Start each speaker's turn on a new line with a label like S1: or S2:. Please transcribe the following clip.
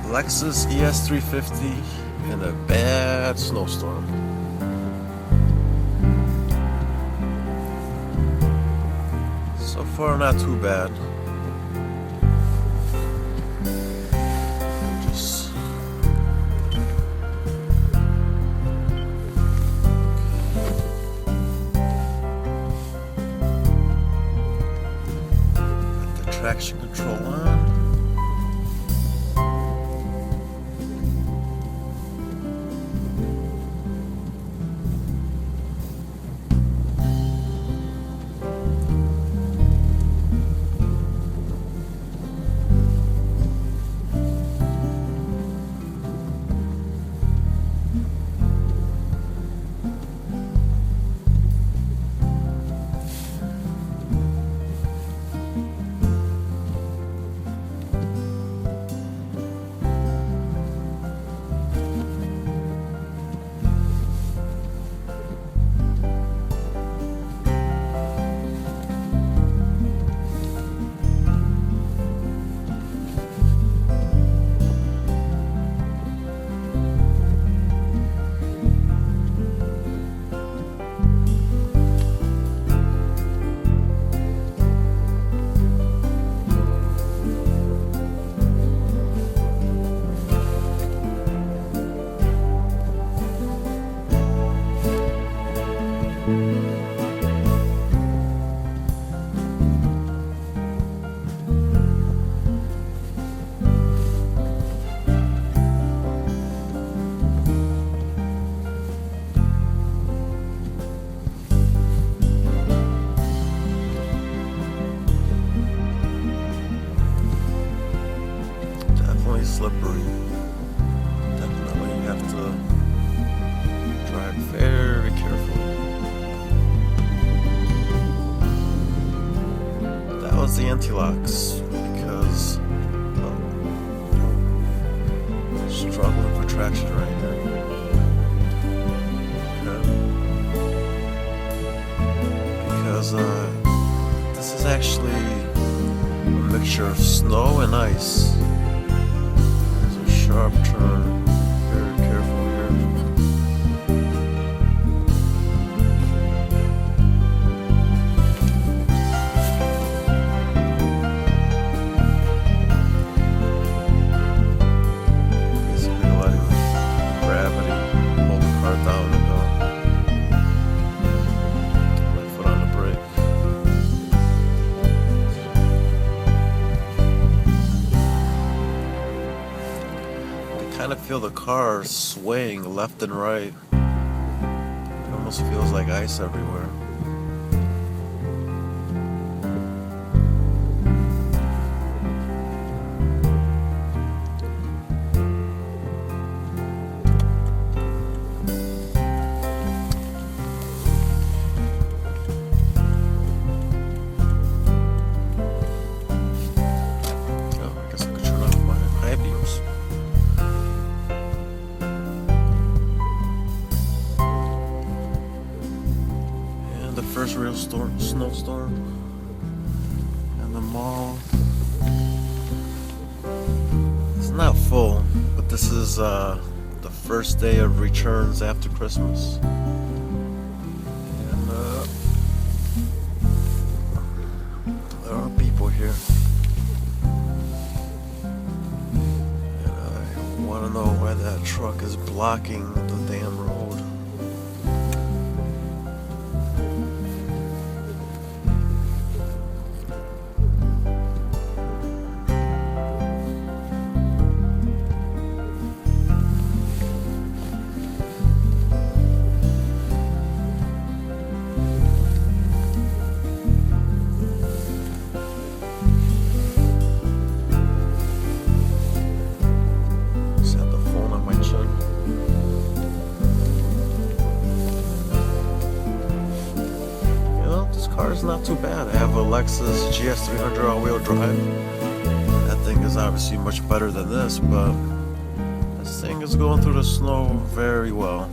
S1: Lexus ES350 in a bad snowstorm. So far, not too bad. Just put the traction control on. Slippery. Definitely have to drive very carefully. That was the anti-locks because struggling for traction right here. Because this is actually a mixture of snow and ice. Sharp turn, very careful here. Basically letting gravity hold the car down and go. My foot on the brake. Kind of feel the car swaying left and right. It almost feels like ice everywhere. Oh, I guess I could turn off my high beams. The first real snowstorm in the mall. It's not full, but this is the first day of returns after Christmas. And there are people here. And I want to know why that truck is blocking the damn road. Car's not too bad. I have a Lexus GS300 all-wheel drive. That thing is obviously much better than this, but this thing is going through the snow very well.